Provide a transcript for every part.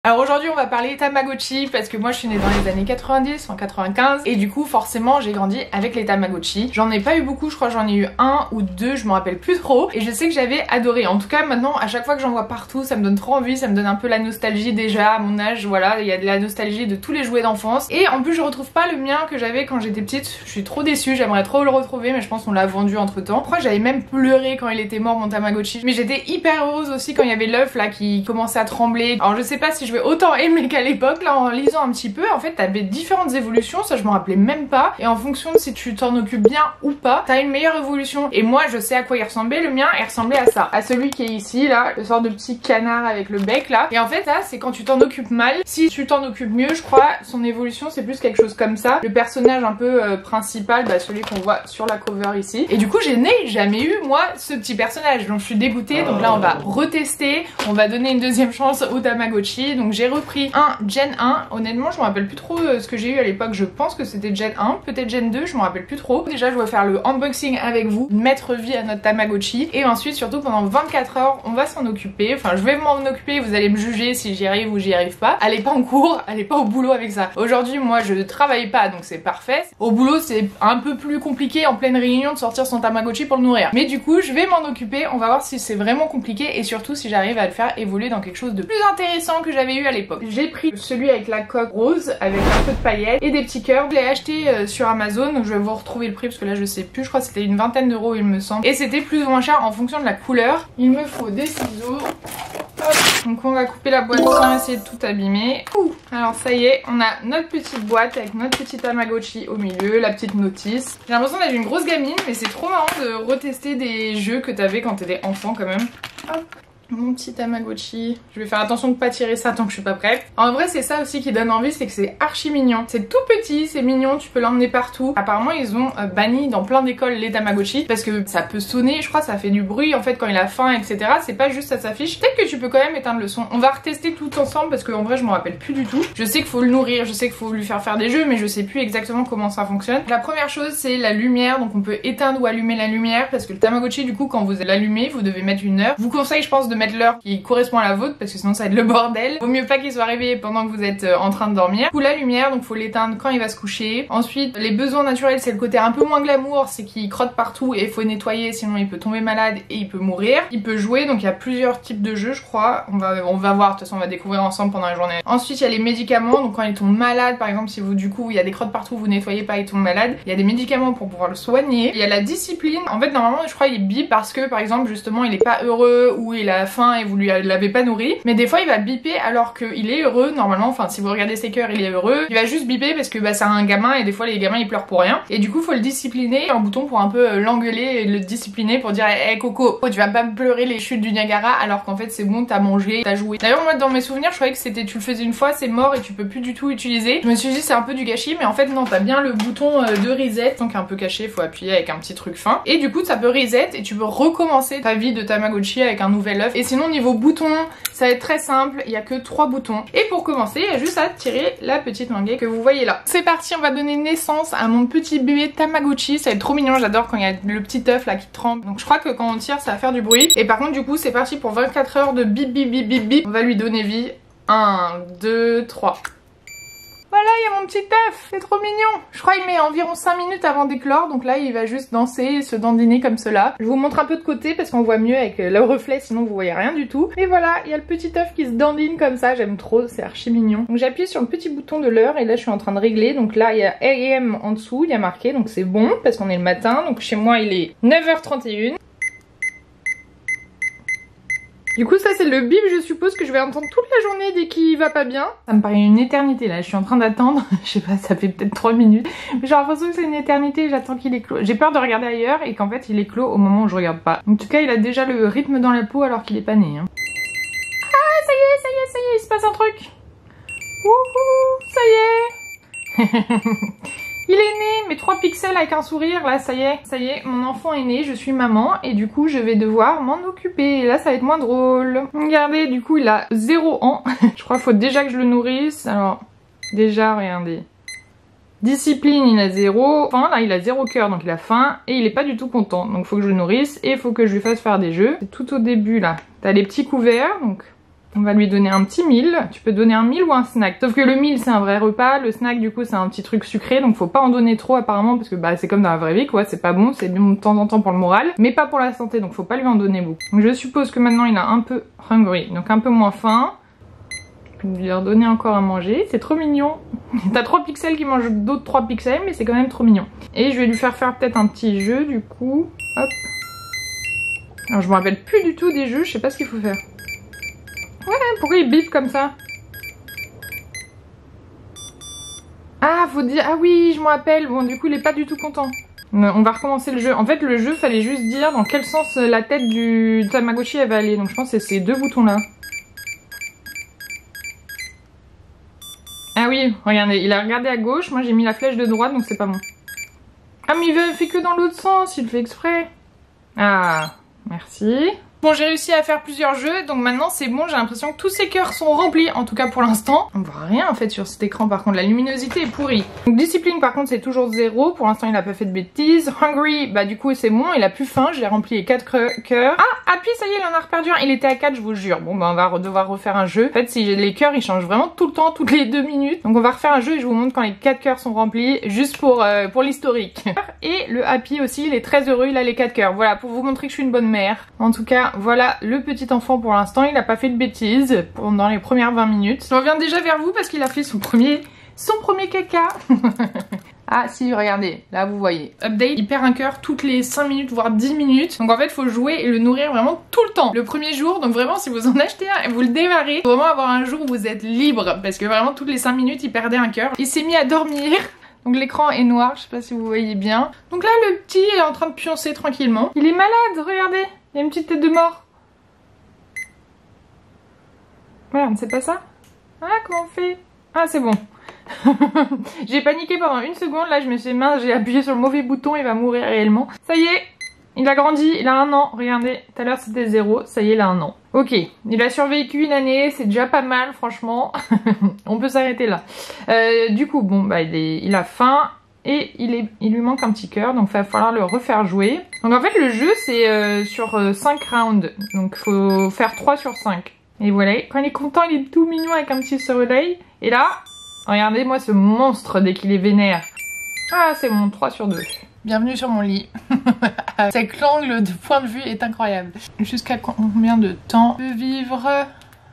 Alors aujourd'hui on va parler Tamagotchi parce que moi je suis née dans les années 90, en 95 et du coup forcément j'ai grandi avec les Tamagotchi. J'en ai pas eu beaucoup, je crois j'en ai eu un ou deux, je me rappelle plus trop et je sais que j'avais adoré. En tout cas maintenant à chaque fois que j'en vois partout ça me donne trop envie, ça me donne un peu la nostalgie déjà à mon âge, voilà, il y a de la nostalgie de tous les jouets d'enfance et en plus je retrouve pas le mien que j'avais quand j'étais petite. Je suis trop déçue, j'aimerais trop le retrouver mais je pense qu'on l'a vendu entre temps. Je crois que j'avais même pleuré quand il était mort mon Tamagotchi, mais j'étais hyper heureuse aussi quand il y avait l'œuf là qui commençait à trembler. Alors je sais pas si je vais autant aimer qu'à l'époque, là en lisant un petit peu, en fait t'avais différentes évolutions, ça je me rappelais même pas, et en fonction de si tu t'en occupes bien ou pas, t'as une meilleure évolution. Et moi je sais à quoi il ressemblait, le mien il ressemblait à ça, à celui qui est ici là, le sort de petit canard avec le bec là, et en fait ça c'est quand tu t'en occupes mal. Si tu t'en occupes mieux, je crois, son évolution c'est plus quelque chose comme ça, le personnage un peu principal, bah celui qu'on voit sur la cover ici, et du coup j'ai jamais eu moi ce petit personnage, donc je suis dégoûtée. Donc là on va retester, on va donner une deuxième chance au Tamagotchi. Donc j'ai repris un Gen 1, honnêtement je me rappelle plus trop ce que j'ai eu à l'époque, je pense que c'était Gen 1, peut-être Gen 2, je me rappelle plus trop. Déjà je vais faire le unboxing avec vous, mettre vie à notre Tamagotchi, et ensuite surtout pendant 24 heures on va s'en occuper, enfin je vais m'en occuper, vous allez me juger si j'y arrive ou j'y arrive pas. Allez pas en cours, allez pas au boulot avec ça. Aujourd'hui moi je travaille pas donc c'est parfait. Au boulot c'est un peu plus compliqué en pleine réunion de sortir son Tamagotchi pour le nourrir, mais du coup je vais m'en occuper, on va voir si c'est vraiment compliqué et surtout si j'arrive à le faire évoluer dans quelque chose de plus intéressant que j'avais eu à l'époque. J'ai pris celui avec la coque rose avec un peu de paillettes et des petits cœurs. Je l'ai acheté sur Amazon, donc je vais vous retrouver le prix parce que là je sais plus, je crois que c'était une vingtaine d'euros il me semble, et c'était plus ou moins cher en fonction de la couleur. Il me faut des ciseaux. Hop. Donc on va couper la boîte sans essayer de tout abîmer. Alors ça y est, on a notre petite boîte avec notre petit Tamagotchi au milieu, la petite notice. J'ai l'impression d'être une grosse gamine, mais c'est trop marrant de retester des jeux que t'avais quand t'étais enfant quand même. Hop. Mon petit Tamagotchi. Je vais faire attention de pas tirer ça tant que je suis pas prête. En vrai c'est ça aussi qui donne envie, c'est que c'est archi mignon. C'est tout petit, c'est mignon, tu peux l'emmener partout. Apparemment ils ont banni dans plein d'écoles les Tamagotchi parce que ça peut sonner, je crois ça fait du bruit en fait quand il a faim etc. C'est pas juste ça s'affiche. Peut-être que tu peux quand même éteindre le son. On va retester tout ensemble parce qu'en vrai je m'en rappelle plus du tout. Je sais qu'il faut le nourrir, je sais qu'il faut lui faire des jeux mais je sais plus exactement comment ça fonctionne. La première chose c'est la lumière, donc on peut éteindre ou allumer la lumière parce que le Tamagotchi du coup quand vous l'allumez vous devez mettre une heure. Je vous conseille je pense de mettre l'heure qui correspond à la vôtre parce que sinon ça va être le bordel. Vaut mieux pas qu'il soit réveillé pendant que vous êtes en train de dormir. Pour la lumière, donc faut l'éteindre quand il va se coucher. Ensuite, les besoins naturels, c'est le côté un peu moins glamour, c'est qu'il crotte partout et il faut nettoyer sinon il peut tomber malade et il peut mourir. Il peut jouer, donc il y a plusieurs types de jeux je crois. On va voir, de toute façon on va découvrir ensemble pendant la journée. Ensuite il y a les médicaments, donc quand il tombe malade par exemple, si vous du coup il y a des crottes partout, vous nettoyez pas, il tombe malade. Il y a des médicaments pour pouvoir le soigner. Il y a la discipline, en fait normalement je crois il bip parce que par exemple justement il est pas heureux ou il a faim et vous lui l'avez pas nourri, mais des fois il va biper alors qu'il est heureux normalement, enfin si vous regardez ses cœurs il est heureux, il va juste biper parce que bah c'est un gamin et des fois les gamins ils pleurent pour rien et du coup faut le discipliner, un bouton pour un peu l'engueuler et le discipliner pour dire hey Coco, tu vas pas me pleurer les chutes du Niagara alors qu'en fait c'est bon, t'as mangé, t'as joué. D'ailleurs moi dans mes souvenirs je croyais que c'était tu le faisais une fois c'est mort et tu peux plus du tout utiliser. Je me suis dit c'est un peu du gâchis mais en fait non, t'as bien le bouton de reset, donc un peu caché, faut appuyer avec un petit truc fin et du coup ça peut reset et tu peux recommencer ta vie de Tamagotchi avec un nouvel œuf. Et sinon niveau bouton ça va être très simple, il y a que 3 boutons. Et pour commencer, il y a juste à tirer la petite languette que vous voyez là. C'est parti, on va donner naissance à mon petit bébé Tamagotchi. Ça va être trop mignon, j'adore quand il y a le petit œuf là qui tremble. Donc je crois que quand on tire, ça va faire du bruit. Et par contre du coup, c'est parti pour 24 heures de bip bip bip bip bip. On va lui donner vie. 1, 2, 3. Voilà, il y a mon petit œuf, c'est trop mignon. Je crois qu'il met environ 5 minutes avant d'éclore, donc là il va juste danser et se dandiner comme cela. Je vous montre un peu de côté parce qu'on voit mieux avec le reflet, sinon vous voyez rien du tout. Et voilà, il y a le petit œuf qui se dandine comme ça, j'aime trop, c'est archi mignon. Donc j'appuie sur le petit bouton de l'heure et là je suis en train de régler. Donc là il y a AM en dessous, il y a marqué, donc c'est bon parce qu'on est le matin. Donc chez moi il est 9h31. Du coup ça c'est le bip, je suppose que je vais entendre toute la journée dès qu'il va pas bien. Ça me paraît une éternité là, je suis en train d'attendre, je sais pas, ça fait peut-être 3 minutes. Mais j'ai l'impression que c'est une éternité, j'attends qu'il éclose. J'ai peur de regarder ailleurs et qu'en fait il éclose au moment où je regarde pas. En tout cas il a déjà le rythme dans la peau alors qu'il est pas né. Hein. Ah ça y est, ça y est, ça y est, il se passe un truc. Wouhou, ça y est. Il est né, mes 3 pixels avec un sourire, là ça y est, mon enfant est né, je suis maman et du coup je vais devoir m'en occuper. Et là ça va être moins drôle. Regardez, du coup il a 0 ans. Je crois qu'il faut déjà que je le nourrisse. Alors, déjà, regardez. Discipline, il a 0. Faim, là il a 0 cœur, donc il a faim et il est pas du tout content. Donc faut que je le nourrisse et faut que je lui fasse faire des jeux. C'est tout au début là. T'as les petits couverts, donc On va lui donner un petit meal. Tu peux donner un meal ou un snack. Sauf que le meal c'est un vrai repas, le snack du coup c'est un petit truc sucré, donc faut pas en donner trop apparemment parce que bah c'est comme dans la vraie vie quoi, c'est pas bon, c'est bon de temps en temps pour le moral, mais pas pour la santé, donc faut pas lui en donner beaucoup. Donc je suppose que maintenant il a un peu hungry, donc un peu moins faim. Je vais lui redonner encore à manger, c'est trop mignon. T'as 3 pixels qui mangent d'autres 3 pixels, mais c'est quand même trop mignon. Et je vais lui faire peut-être un petit jeu du coup. Hop. Alors je me rappelle plus du tout des jeux, je sais pas ce qu'il faut faire. Ouais, pourquoi il bip comme ça? Ah, faut dire... Ah oui, je me rappelle. Bon, du coup, il est pas du tout content. On va recommencer le jeu. En fait, le jeu, fallait juste dire dans quel sens la tête du Tamagotchi elle va aller. Donc je pense que c'est ces 2 boutons-là. Ah oui, regardez, il a regardé à gauche. Moi, j'ai mis la flèche de droite, donc c'est pas bon. Ah, mais il fait que dans l'autre sens. Il fait exprès. Ah, merci. Bon, j'ai réussi à faire plusieurs jeux, donc maintenant c'est bon, j'ai l'impression que tous ces cœurs sont remplis, en tout cas pour l'instant. On voit rien en fait sur cet écran, par contre la luminosité est pourrie. Donc discipline par contre c'est toujours 0, pour l'instant il a pas fait de bêtises. Hungry, bah du coup c'est bon, il a plus faim, j'ai rempli les 4 cœurs. Ah, Happy, ça y est, il en a reperdu un, il était à 4 je vous jure. Bon bah on va devoir refaire un jeu. En fait si les cœurs ils changent vraiment tout le temps, toutes les 2 minutes. Donc on va refaire un jeu et je vous montre quand les 4 cœurs sont remplis, juste pour l'historique. Et le Happy aussi, il est très heureux, il a les 4 cœurs. Voilà, pour vous montrer que je suis une bonne mère. En tout cas, voilà le petit enfant pour l'instant, il n'a pas fait de bêtises pendant les premières 20 minutes. Je reviens déjà vers vous parce qu'il a fait son premier caca. Ah si, regardez, là vous voyez. Update, il perd un cœur toutes les 5 minutes, voire 10 minutes. Donc en fait, il faut jouer et le nourrir vraiment tout le temps. Le premier jour, donc vraiment, si vous en achetez un et vous le démarrez, faut vraiment avoir un jour où vous êtes libre. Parce que vraiment, toutes les 5 minutes, il perdait un cœur. Il s'est mis à dormir. Donc l'écran est noir, je sais pas si vous voyez bien. Donc là, le petit est en train de pioncer tranquillement. Il est malade, regardez. Il a une petite tête de mort. Merde, c'est pas ça? Ah, comment on fait? Ah, c'est bon. J'ai paniqué pendant une seconde, là je me suis dit mince, j'ai appuyé sur le mauvais bouton, il va mourir réellement. Ça y est, il a grandi, il a 1 an, regardez, tout à l'heure c'était 0, ça y est, il a 1 an. Ok, il a survécu 1 année, c'est déjà pas mal franchement, on peut s'arrêter là. Du coup, bon, bah il a faim et il lui manque un petit cœur, donc il va falloir le refaire jouer. Donc en fait le jeu c'est sur 5 rounds, donc faut faire 3 sur 5. Et voilà, quand il est content, il est tout mignon avec un petit soleil. Et là, regardez-moi ce monstre dès qu'il est vénère. Ah, c'est mon 3 sur 2. Bienvenue sur mon lit. Cet angle de point de vue est incroyable. Jusqu'à combien de temps peut vivre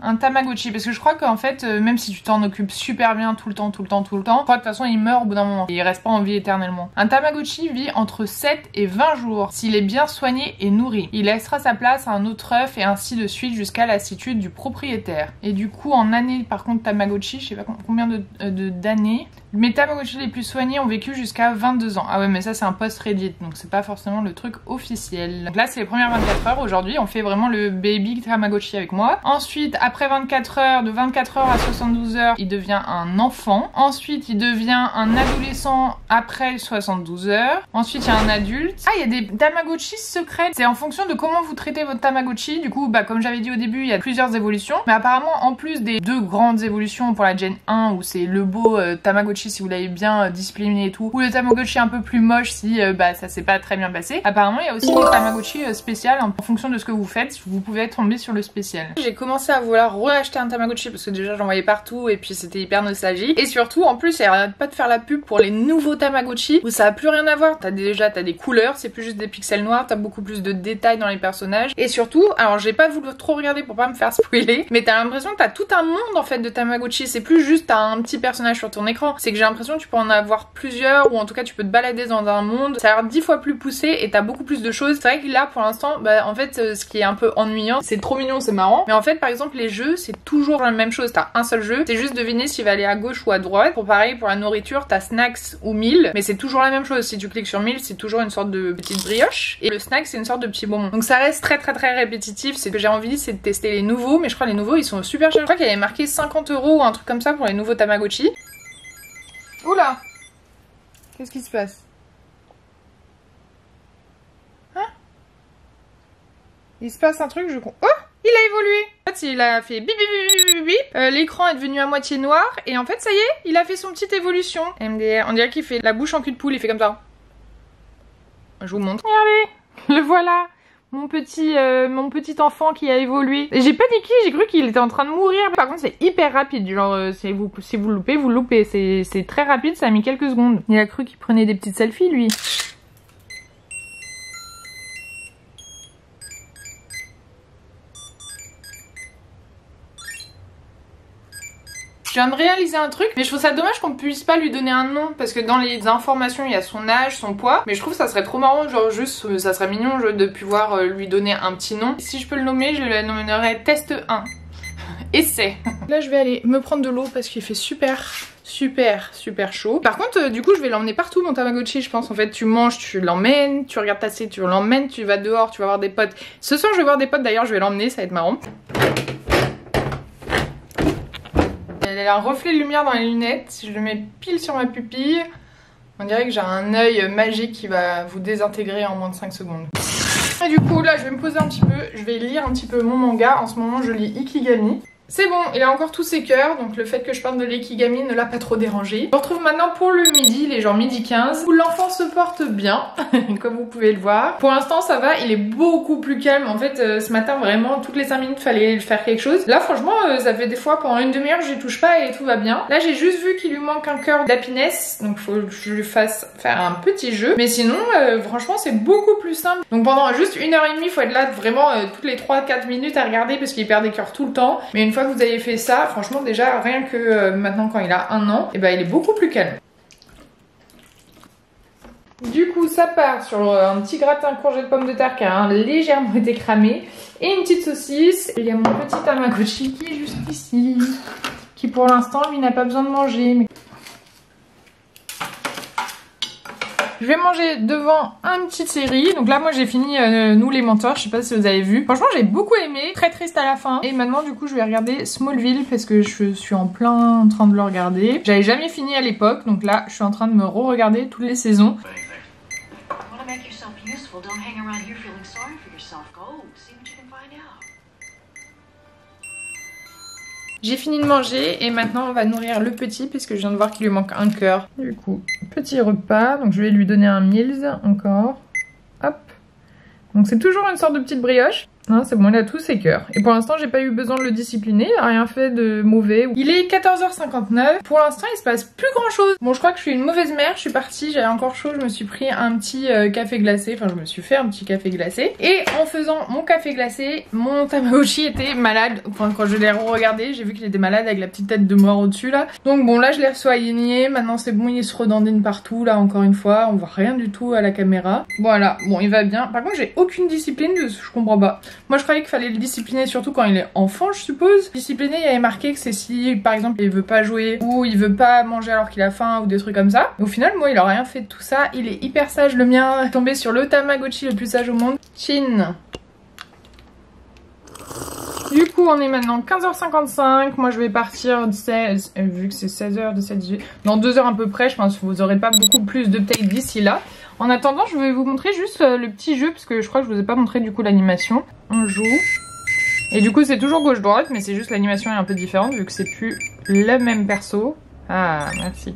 un Tamagotchi? Parce que je crois qu'en fait, même si tu t'en occupes super bien tout le temps, je crois que de toute façon il meurt au bout d'un moment. Il reste pas en vie éternellement. Un Tamagotchi vit entre 7 et 20 jours s'il est bien soigné et nourri. Il laissera sa place à un autre œuf et ainsi de suite jusqu'à la lassitude du propriétaire. Et du coup en années par contre Tamagotchi, je sais pas combien d'années, mes Tamagotchi les plus soignés ont vécu jusqu'à 22 ans. Ah ouais mais ça c'est un post Reddit donc c'est pas forcément le truc officiel. Donc là c'est les premières 24 heures aujourd'hui, on fait vraiment le baby Tamagotchi avec moi. Ensuite après 24 heures, de 24 heures à 72 heures, il devient un enfant. Ensuite, il devient un adolescent après 72 heures. Ensuite, il y a un adulte. Ah, il y a des Tamagotchi secrets. C'est en fonction de comment vous traitez votre Tamagotchi. Du coup, bah, comme j'avais dit au début, il y a plusieurs évolutions. Mais apparemment, en plus des 2 grandes évolutions pour la Gen 1, où c'est le beau Tamagotchi si vous l'avez bien discipliné et tout, ou le Tamagotchi un peu plus moche si bah, ça s'est pas très bien passé. Apparemment, il y a aussi des Tamagotchi spéciales. En fonction de ce que vous faites, vous pouvez tomber sur le spécial. J'ai commencé à vouloir re-acheter un Tamagotchi parce que déjà j'en voyais partout et puis c'était hyper nostalgique. Et surtout en plus elle arrête pas de faire la pub pour les nouveaux Tamagotchi où ça a plus rien à voir. T'as des couleurs, c'est plus juste des pixels noirs, t'as beaucoup plus de détails dans les personnages. Et surtout, alors j'ai pas voulu trop regarder pour pas me faire spoiler, mais t'as l'impression que t'as tout un monde en fait de Tamagotchi. C'est plus juste t'as un petit personnage sur ton écran. C'est que j'ai l'impression que tu peux en avoir plusieurs ou en tout cas tu peux te balader dans un monde. Ça a l'air 10 fois plus poussé et t'as beaucoup plus de choses. C'est vrai que là pour l'instant, bah en fait ce qui est un peu ennuyant, c'est trop mignon, c'est marrant. Mais en fait par exemple les jeux c'est toujours la même chose, t'as un seul jeu, c'est juste deviner s'il va aller à gauche ou à droite. Pour pareil pour la nourriture, t'as snacks ou meal, mais c'est toujours la même chose. Si tu cliques sur meal, c'est toujours une sorte de petite brioche et le snack c'est une sorte de petit bonbon. Donc ça reste très répétitif. C'est que j'ai envie, c'est de tester les nouveaux, mais je crois les nouveaux ils sont super chers. Je crois qu'il y avait marqué 50 € ou un truc comme ça pour les nouveaux Tamagotchi. Oula, qu'est-ce qui se passe? Hein? Il se passe un truc, je... Oh, il a évolué. En fait, il a fait bip bip bip bip bip. L'écran est devenu à moitié noir et en fait, ça y est, il a fait son petite évolution. MDR, on dirait qu'il fait la bouche en cul de poule, il fait comme ça. Je vous montre. Regardez, le voilà. mon petit enfant qui a évolué. J'ai pas dit qui, j'ai cru qu'il était en train de mourir. Par contre c'est hyper rapide, genre si vous le loupez, vous le loupez. C'est très rapide, ça a mis quelques secondes. Il a cru qu'il prenait des petites selfies lui. Je viens de réaliser un truc, mais je trouve ça dommage qu'on puisse pas lui donner un nom, parce que dans les informations il y a son âge, son poids, mais je trouve que ça serait trop marrant, genre juste, ça serait mignon de pouvoir lui donner un petit nom. Si je peux le nommer, je le nommerai Test 1. Essai. Là je vais aller me prendre de l'eau parce qu'il fait super chaud. Par contre du coup je vais l'emmener partout mon Tamagotchi, je pense. En fait tu manges, tu l'emmènes, tu regardes ta série, tu l'emmènes, tu vas dehors, tu vas voir des potes. Ce soir je vais voir des potes d'ailleurs, je vais l'emmener, ça va être marrant. Elle a un reflet de lumière dans les lunettes. Si je le mets pile sur ma pupille, on dirait que j'ai un œil magique qui va vous désintégrer en moins de 5 secondes. Et du coup là je vais me poser un petit peu, je vais lire un petit peu mon manga. En ce moment je lis Ikigami. C'est bon, il a encore tous ses cœurs, donc le fait que je parle de l'Ikigami ne l'a pas trop dérangé. On retrouve maintenant pour le midi, les genre midi 15, où l'enfant se porte bien, comme vous pouvez le voir. Pour l'instant ça va, il est beaucoup plus calme. En fait ce matin vraiment, toutes les 5 minutes fallait faire quelque chose. Là franchement ça fait des fois pendant une demi-heure je touche pas et tout va bien. Là j'ai juste vu qu'il lui manque un cœur d'happiness, donc faut que je lui fasse faire un petit jeu. Mais sinon franchement c'est beaucoup plus simple. Donc pendant juste 1h30 il faut être là vraiment toutes les 3-4 minutes à regarder parce qu'il perd des cœurs tout le temps. Mais une fois que vous avez fait ça, franchement déjà rien que maintenant quand il a 1 an, et ben il est beaucoup plus calme. Du coup ça part sur un petit gratin courgette pomme de terre qui a légèrement été cramé et une petite saucisse. Il y a mon petit Tamagotchi qui est juste ici, qui pour l'instant lui n'a pas besoin de manger. Mais... je vais manger devant une petite série. Donc là moi j'ai fini Nous les mentors, je sais pas si vous avez vu. Franchement j'ai beaucoup aimé, très triste à la fin. Et maintenant du coup je vais regarder Smallville parce que je suis en plein en train de le regarder. J'avais jamais fini à l'époque, donc là je suis en train de me re-regarder toutes les saisons. J'ai fini de manger et maintenant on va nourrir le petit puisque je viens de voir qu'il lui manque un cœur. Du coup, petit repas, donc je vais lui donner un Mills encore. Hop. Donc c'est toujours une sorte de petite brioche. Hein, c'est bon, il a tous ses cœurs. Et pour l'instant, j'ai pas eu besoin de le discipliner, il a rien fait de mauvais. Il est 14h59. Pour l'instant, il se passe plus grand chose. Bon, je crois que je suis une mauvaise mère. Je suis partie, j'avais encore chaud, je me suis pris un petit café glacé. Enfin, je me suis fait un petit café glacé. Et en faisant mon café glacé, mon Tamagotchi était malade. Enfin, quand je l'ai regardé, j'ai vu qu'il était malade avec la petite tête de mort au-dessus là. Donc bon, là, je l'ai soigné. Maintenant, c'est bon, il se redandine partout. Là, encore une fois, on voit rien du tout à la caméra. Voilà, bon, il va bien. Par contre, j'ai aucune discipline, je comprends pas. Moi je croyais qu'il fallait le discipliner surtout quand il est enfant je suppose. Discipliner, il y avait marqué que c'est si par exemple il veut pas jouer ou il veut pas manger alors qu'il a faim ou des trucs comme ça. Et au final moi il a rien fait de tout ça, il est hyper sage. Le mien est tombé sur le Tamagotchi le plus sage au monde. Chin. Du coup on est maintenant 15h55, moi je vais partir vu que c'est 16h, 17h, dans 2 heures à peu près, je pense que vous aurez pas beaucoup plus d'updates d'ici là. En attendant je vais vous montrer juste le petit jeu parce que je crois que je vous ai pas montré du coup l'animation. On joue et du coup c'est toujours gauche-droite mais c'est juste l'animation est un peu différente vu que c'est plus le même perso. Ah merci.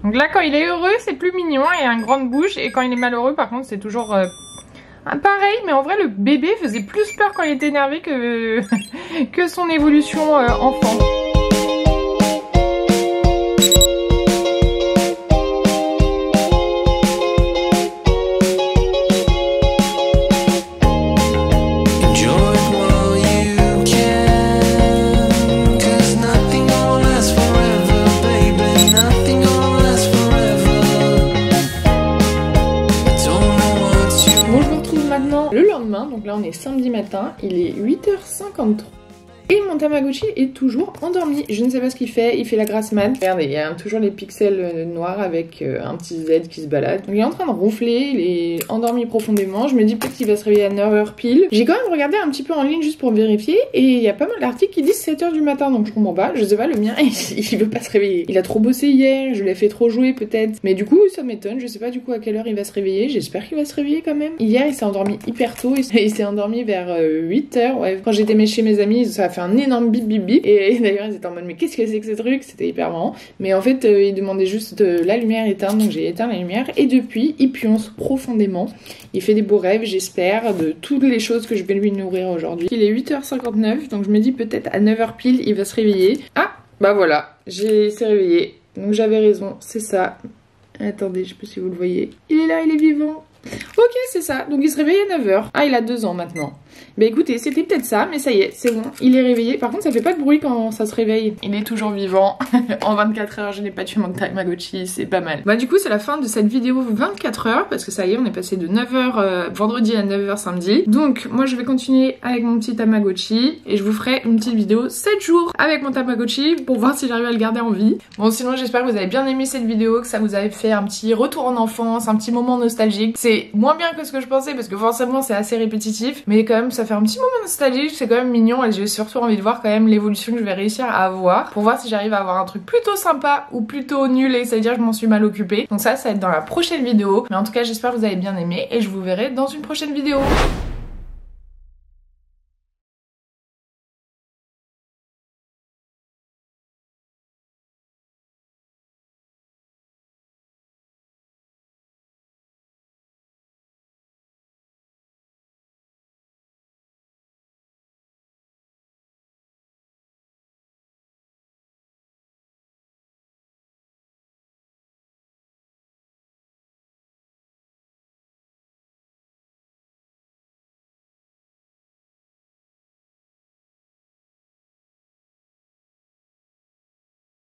Donc là quand il est heureux c'est plus mignon et a une grande bouche et quand il est malheureux par contre c'est toujours... pareil, mais en vrai le bébé faisait plus peur quand il était énervé que, que son évolution enfant. Le lendemain, donc là on est samedi matin, il est 8h53 et mon Tamagotchi est toujours endormi. Je ne sais pas ce qu'il fait, il fait la grasse mat. Regardez, il y a toujours les pixels noirs avec un petit Z qui se balade. Donc il est en train de ronfler, il est endormi profondément. Je me dis peut-être qu'il va se réveiller à 9h pile. J'ai quand même regardé un petit peu en ligne juste pour vérifier et il y a pas mal d'articles qui disent 7h du matin donc je comprends pas. Je sais pas, le mien il veut pas se réveiller. Il a trop bossé hier, je l'ai fait trop jouer peut-être. Mais du coup ça m'étonne, je sais pas du coup à quelle heure il va se réveiller. J'espère qu'il va se réveiller quand même. Hier il s'est endormi hyper tôt, il s'est endormi vers 8h. Ouais. Quand j'étais chez mes amis, ça a fait fait un énorme bip bip bip. Et d'ailleurs ils étaient en mode mais qu'est-ce que c'est que ce truc, c'était hyper marrant. Mais en fait ils demandaient juste la lumière éteinte, donc j'ai éteint la lumière. Et depuis il pionce profondément. Il fait des beaux rêves, j'espère, de toutes les choses que je vais lui nourrir aujourd'hui. Il est 8h59, donc je me dis peut-être à 9h pile il va se réveiller. Ah bah voilà, s'est réveillé. Donc j'avais raison, c'est ça. Attendez, je sais pas si vous le voyez. Il est là, il est vivant. Ok, c'est ça. Donc il se réveille à 9h. Ah, il a 2 ans maintenant. Bah écoutez, c'était peut-être ça, mais ça y est, c'est bon. Il est réveillé. Par contre, ça fait pas de bruit quand ça se réveille. Il est toujours vivant. En 24 heures, je n'ai pas tué mon Tamagotchi, c'est pas mal. Bah du coup, c'est la fin de cette vidéo 24 heures, parce que ça y est, on est passé de 9h vendredi à 9h samedi. Donc, moi, je vais continuer avec mon petit Tamagotchi, et je vous ferai une petite vidéo 7 jours avec mon Tamagotchi, pour voir si j'arrive à le garder en vie. Bon, sinon, j'espère que vous avez bien aimé cette vidéo, que ça vous avait fait un petit retour en enfance, un petit moment nostalgique. C'est moins bien que ce que je pensais, parce que forcément, c'est assez répétitif, mais quand même, ça fait un petit moment nostalgique, c'est quand même mignon, et j'ai surtout envie de voir quand même l'évolution que je vais réussir à avoir, pour voir si j'arrive à avoir un truc plutôt sympa ou plutôt nul, et ça veut dire que je m'en suis mal occupée. Donc ça va être dans la prochaine vidéo, mais en tout cas j'espère que vous avez bien aimé, et je vous verrai dans une prochaine vidéo.